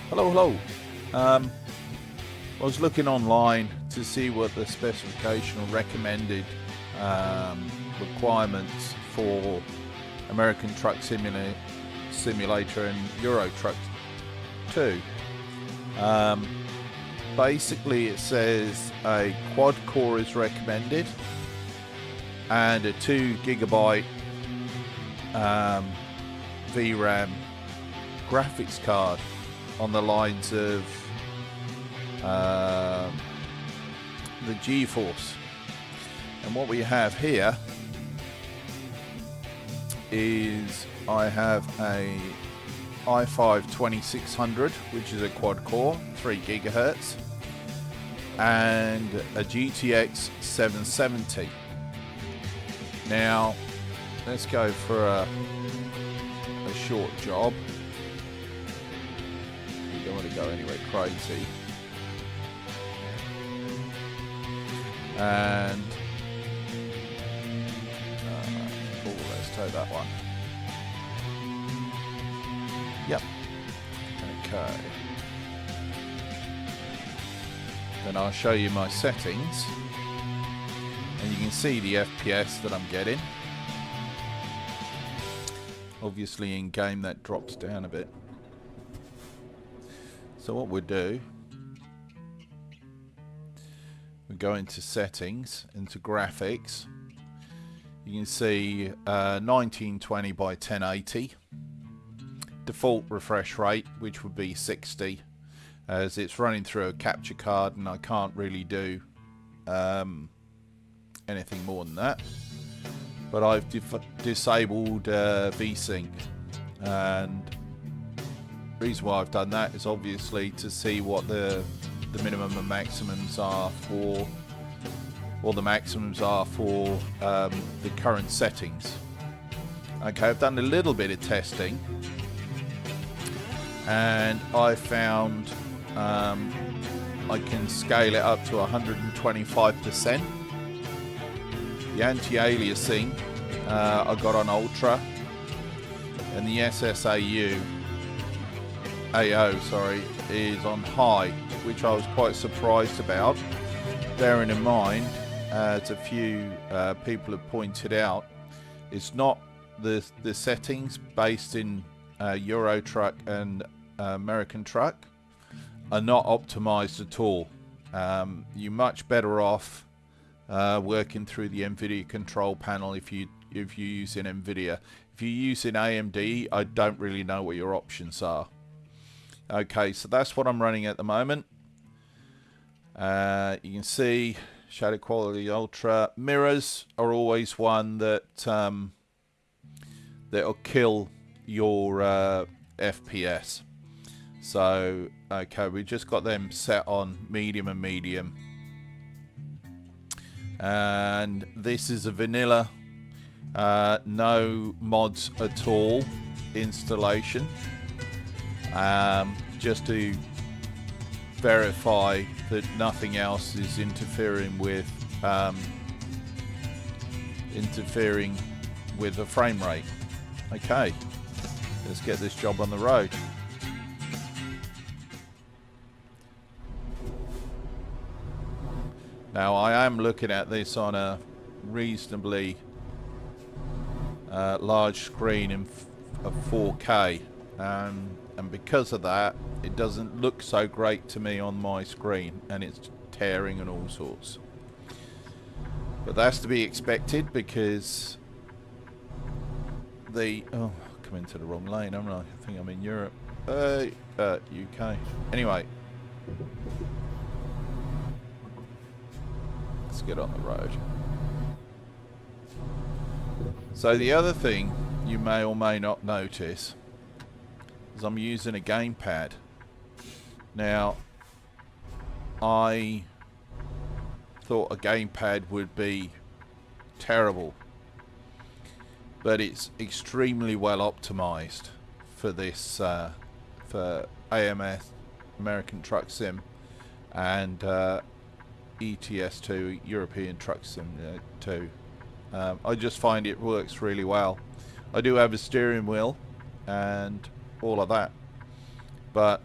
Hello, hello. I was looking online to see what the specification or recommended requirements for American Truck Simulator and Euro Truck 2. Basically, it says a quad core is recommended and a 2 GB VRAM graphics card on the lines of the GeForce. And what we have here is I have a i5 2600, which is a quad core, 3 gigahertz, and a GTX 770. Now, let's go for a short job. We don't want to go anywhere crazy. And let's take that one. Yep. Okay. Then I'll show you my settings, and you can see the FPS that I'm getting. Obviously in game that drops down a bit. So what we'll do, we go into settings, into graphics. You can see 1920 by 1080. Default refresh rate, which would be 60, as it's running through a capture card and I can't really do anything more than that. But I've disabled VSync, and the reason why I've done that is obviously to see what the minimum and maximums are for, or the maximums are for the current settings. Okay, I've done a little bit of testing, and I found I can scale it up to 125%. The anti-aliasing I got on Ultra, and the SSAU is on high, which I was quite surprised about, bearing in mind, as a few people have pointed out, it's not the settings based in Euro Truck and American Truck are not optimized at all. You're much better off working through the NVIDIA control panel if you're using NVIDIA. If you're using AMD, I don't really know what your options are. Okay, so that's what I'm running at the moment. You can see shadow quality ultra. Mirrors are always one that that'll kill your FPS. So okay, we just got them set on medium and medium. And this is a vanilla, no mods at all installation, just to verify that nothing else is interfering with the frame rate. Okay, let's get this job on the road. Now I am looking at this on a reasonably large screen of 4K, and because of that it doesn't look so great to me on my screen, and it's tearing and all sorts. But that's to be expected, because come into the wrong lane, haven't I? I think I'm in Europe, UK. Anyway, let's get on the road. So the other thing you may or may not notice is I'm using a gamepad. Now, I thought a gamepad would be terrible, but it's extremely well optimized for this, for AMS, American Truck Sim, and ETS2, European Truck Sim 2. I just find it works really well. I do have a steering wheel and all of that, but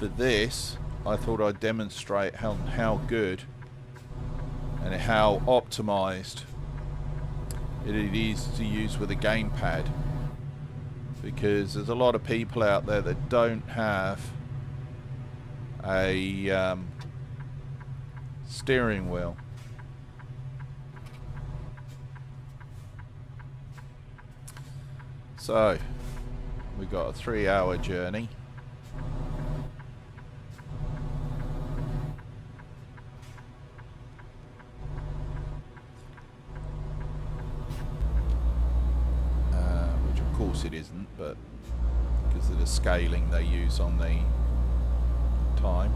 for this, I thought I'd demonstrate how good and how optimized it is to use with a gamepad, because there's a lot of people out there that don't have a steering wheel. So we got a 3-hour journey. Which of course it isn't, but because of the scaling they use on the time.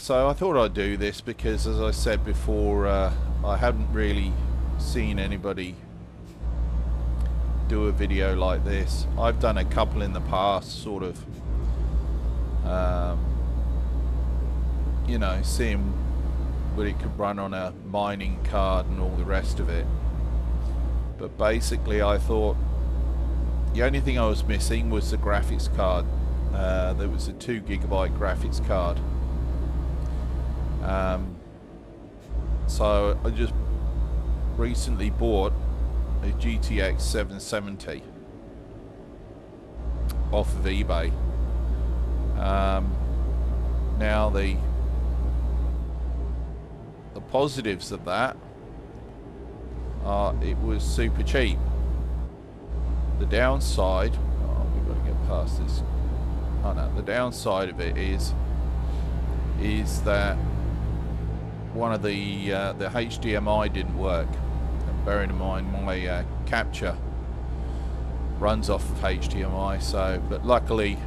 So I thought I'd do this because, as I said before, I hadn't really seen anybody do a video like this. I've done a couple in the past, sort of, you know, seeing what it could run on a mining card and all the rest of it. But basically I thought the only thing I was missing was the graphics card. There was a 2 GB graphics card. So I just recently bought a GTX 770 off of eBay. Now the positives of that are it was super cheap. The downside, we've got to get past this. Oh no, the downside of it is that one of the HDMI didn't work. And bearing in mind my capture runs off of HDMI, so but luckily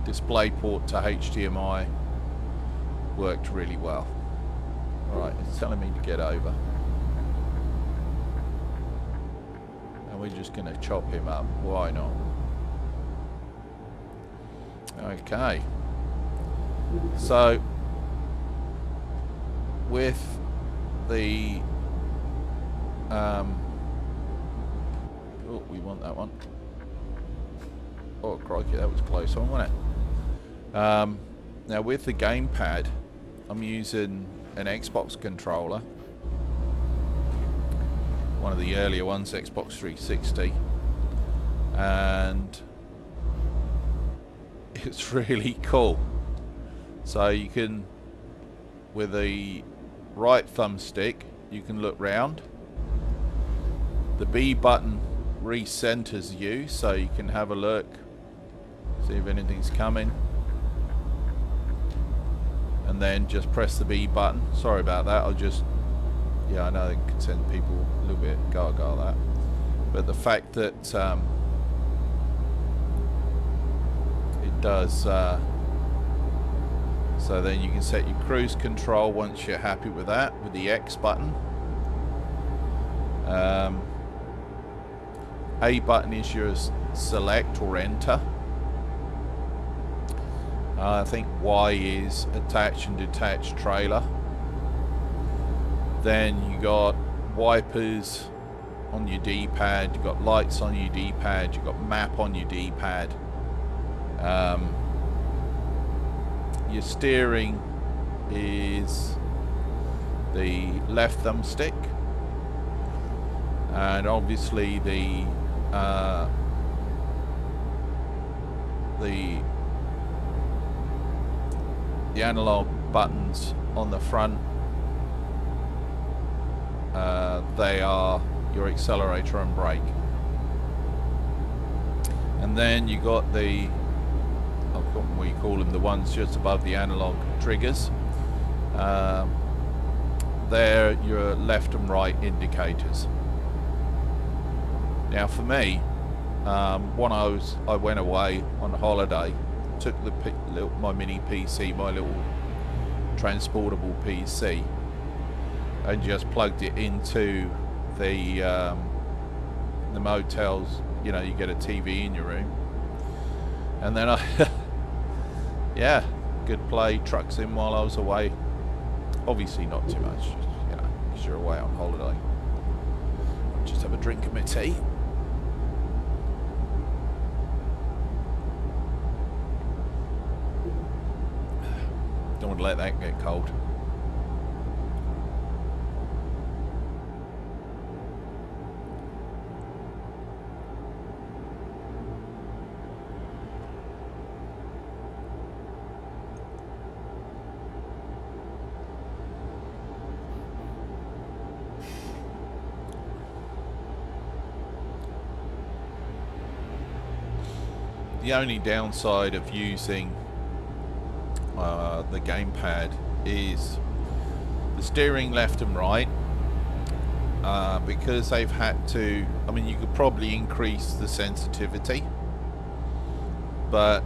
DisplayPort to HDMI worked really well. Alright, it's telling me to get over. And we're just going to chop him up. Why not? Okay. So, with the... oh, we want that one. Oh, crikey, that was close on, wasn't it? Now, with the gamepad, I'm using an Xbox controller. One of the earlier ones, Xbox 360. And it's really cool. So you can, with the right thumbstick, you can look round. The B button recenters you, so you can have a look, see if anything's coming. And then just press the B button. Sorry about that, I'll just, yeah, I know it can send people a little bit gaga that. But the fact that it does, so then you can set your cruise control once you're happy with that, with the X button. A button is your select or enter. I think Y is attach and detach trailer. Then you got wipers on your D-pad, you got lights on your D-pad, you got map on your D-pad. Your steering is the left thumbstick, and obviously the analog buttons on the front, they are your accelerator and brake. And then you got the, what you call them, the ones just above the analog triggers. They're your left and right indicators. Now for me, when I went away on holiday, took my mini PC, my little transportable PC, and just plugged it into the motels. You know, you get a TV in your room, and then I yeah, good play trucks in while I was away. Obviously not too much, just, you know, because you're away on holiday. Just have a drink of my tea. let that get cold. The only downside of using the gamepad is the steering left and right, because they've had to, I mean, you could probably increase the sensitivity, but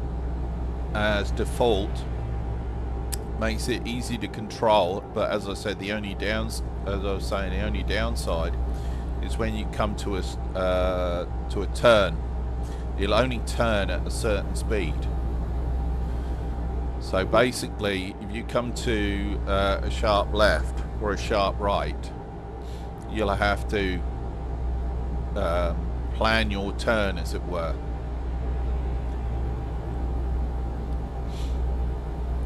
as default makes it easy to control. But as I said, the only downside is when you come to a turn, it'll only turn at a certain speed. So basically, if you come to a sharp left or a sharp right, you'll have to plan your turn, as it were.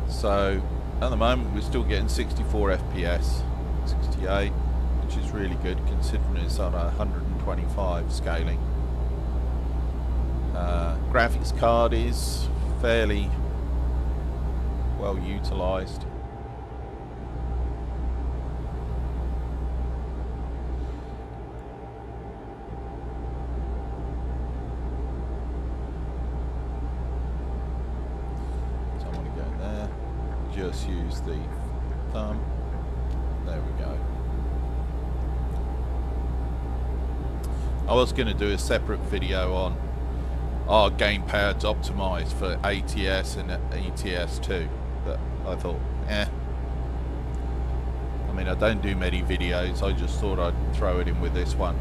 So at the moment we're still getting 64 FPS, 68, which is really good considering it's on 125 scaling. Graphics card is fairly well utilized. So I want to go there, just use the thumb, there we go. I was going to do a separate video on are gamepads optimized for ATS and ETS too, but I thought, I mean, I don't do many videos, I just thought I'd throw it in with this one.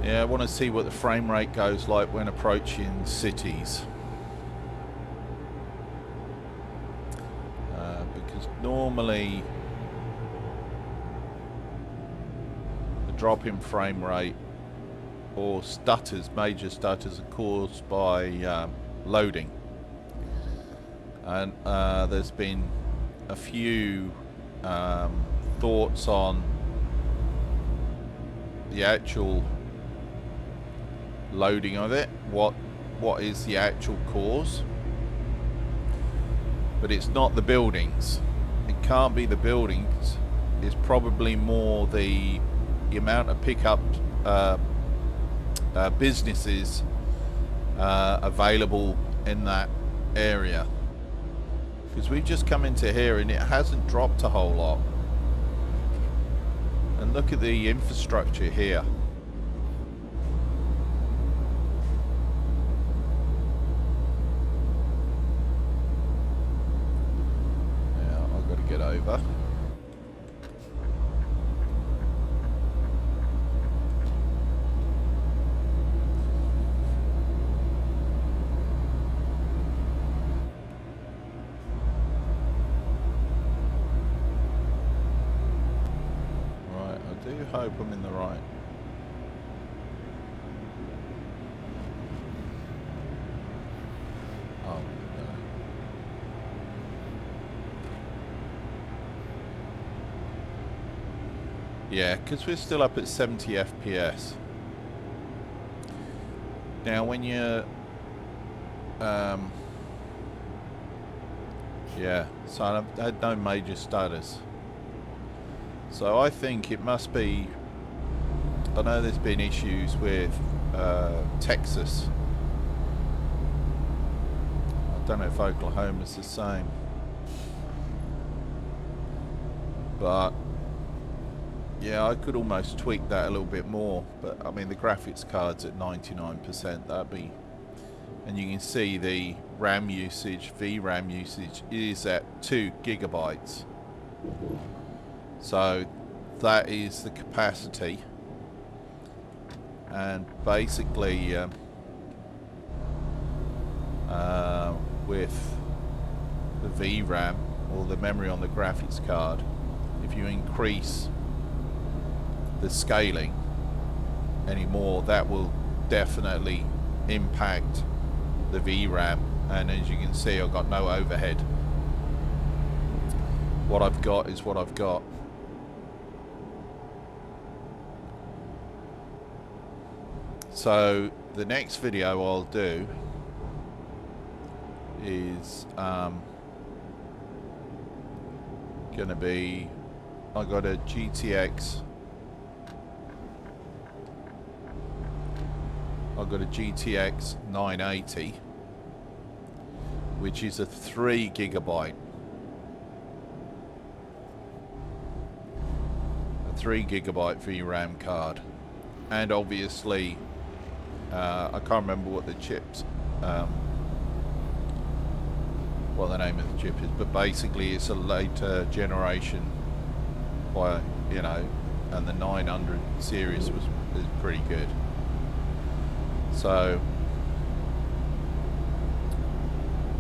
Yeah, I want to see what the frame rate goes like when approaching cities. Normally the drop in frame rate or stutters, major stutters, are caused by loading, and there's been a few thoughts on the actual loading of it, what is the actual cause. But it's not the buildings. It can't be the buildings. It's probably more the amount of pickup businesses available in that area. Because we've just come into here and it hasn't dropped a whole lot. And look at the infrastructure here. Get over. Right, I do hope I'm in the right. Oh, no. Yeah, because we're still up at 70 FPS. Now when you're yeah, so I've had no major stutters. So I think it must be, I know there's been issues with Texas. I don't know if Oklahoma's the same. But yeah, I could almost tweak that a little bit more, but I mean the graphics card's at 99%, that'd be, and you can see the RAM usage, VRAM usage is at 2 gigabytes. So that is the capacity, and basically with the VRAM or the memory on the graphics card, if you increase the scaling anymore, that will definitely impact the VRAM. And as you can see, I've got no overhead. What I've got is what I've got. So the next video I'll do is gonna be, I got a GTX 980, which is a 3 GB. A 3 GB VRAM card. And obviously, I can't remember what the chips, what the name of the chip is, but basically it's a later generation by, you know, and the 900 series is pretty good. So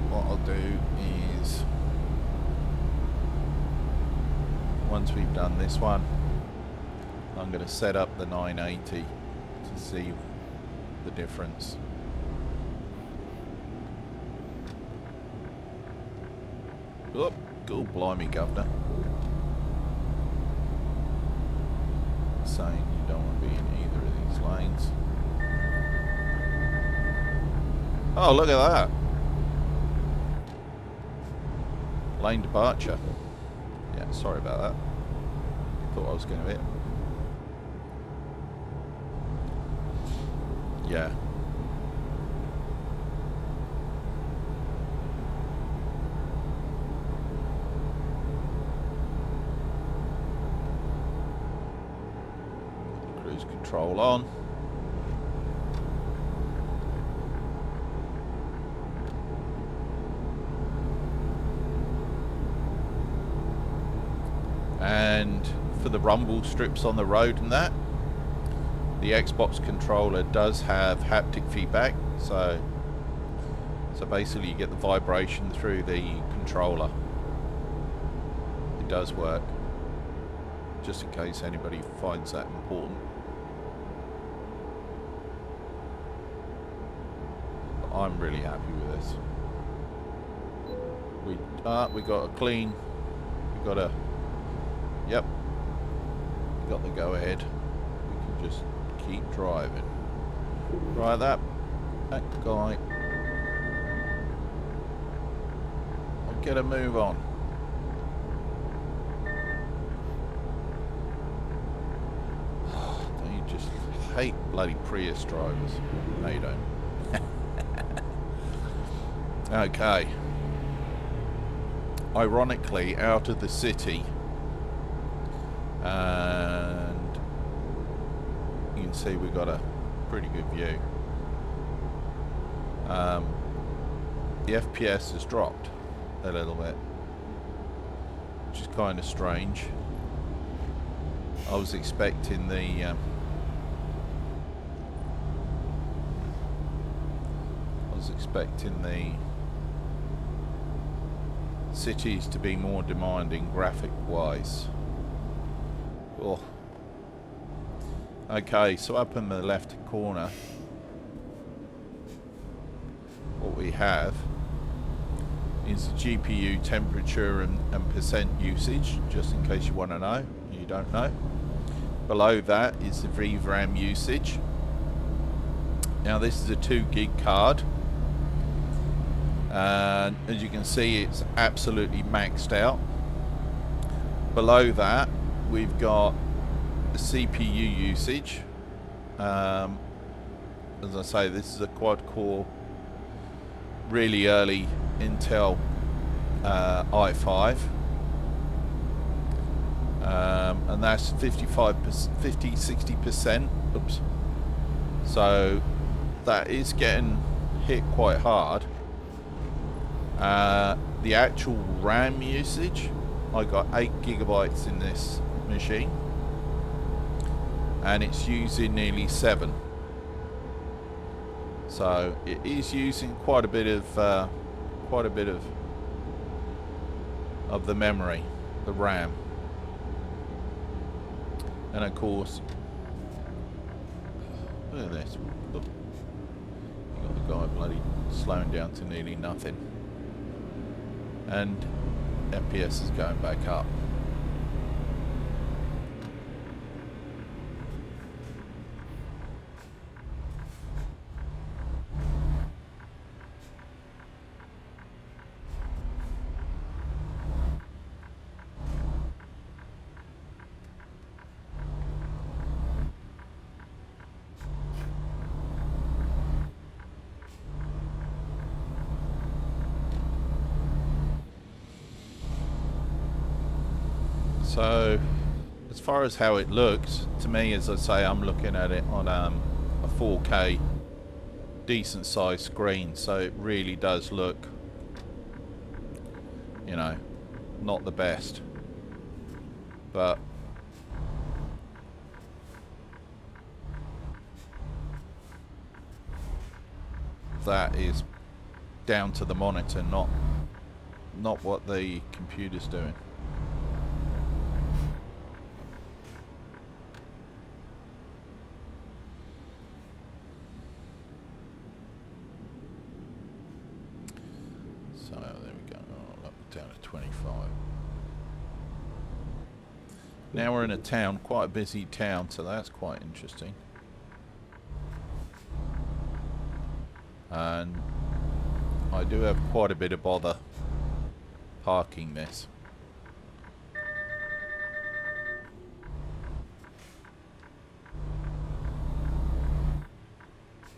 what I'll do is, once we've done this one, I'm going to set up the 980 to see the difference. Oh, God blimey, governor. Saying you don't want to be in either of these lanes. Oh, look at that. Lane departure. Yeah, sorry about that. Thought I was going to hit. Yeah. Cruise control on. And for the rumble strips on the road and that, the Xbox controller does have haptic feedback, so basically you get the vibration through the controller. It does work, just in case anybody finds that important. But I'm really happy with this. We got a clean, we got a, yep, we got the go ahead. We can just keep driving. Right, that guy. I'll get a move on. Don't you just hate bloody Prius drivers? No, you don't. Okay. Ironically, out of the city, and you can see we've got a pretty good view. The FPS has dropped a little bit, which is kind of strange. I was expecting the cities to be more demanding graphic wise. Oh. Okay, so up in the left corner, what we have is the GPU temperature and percent usage, just in case you want to know, you don't know. Below that is the VRAM usage. Now this is a 2 gig card, and as you can see, it's absolutely maxed out. Below that, we've got the CPU usage. As I say, this is a quad core, really early Intel i5, and that's 50-60%. Oops. So that is getting hit quite hard. The actual RAM usage, I got 8 gigabytes in this machine, and it's using nearly 7. So it is using quite a bit of the memory, the RAM. And of course, look at this. Look, you got the guy bloody slowing down to nearly nothing, and FPS is going back up. So, as far as how it looks, to me, as I say, I'm looking at it on a 4K decent sized screen, so it really does look, you know, not the best, but that is down to the monitor, not what the computer's doing. So there we go. Oh, up down to 25. Now we're in a town, quite a busy town, so that's quite interesting. And I do have quite a bit of bother parking this.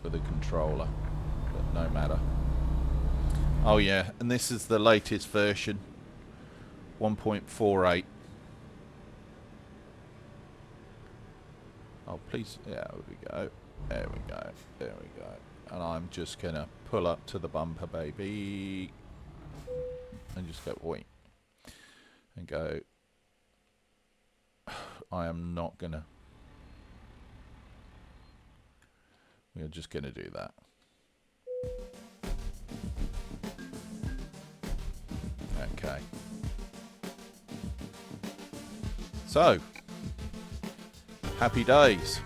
With a controller, but no matter. Oh yeah, and this is the latest version, 1.48. Oh please, yeah, there we go, there we go, there we go. And I'm just gonna pull up to the bumper, baby, and just go, wait, and go, I am not gonna, we're just gonna do that. Okay. So, happy days.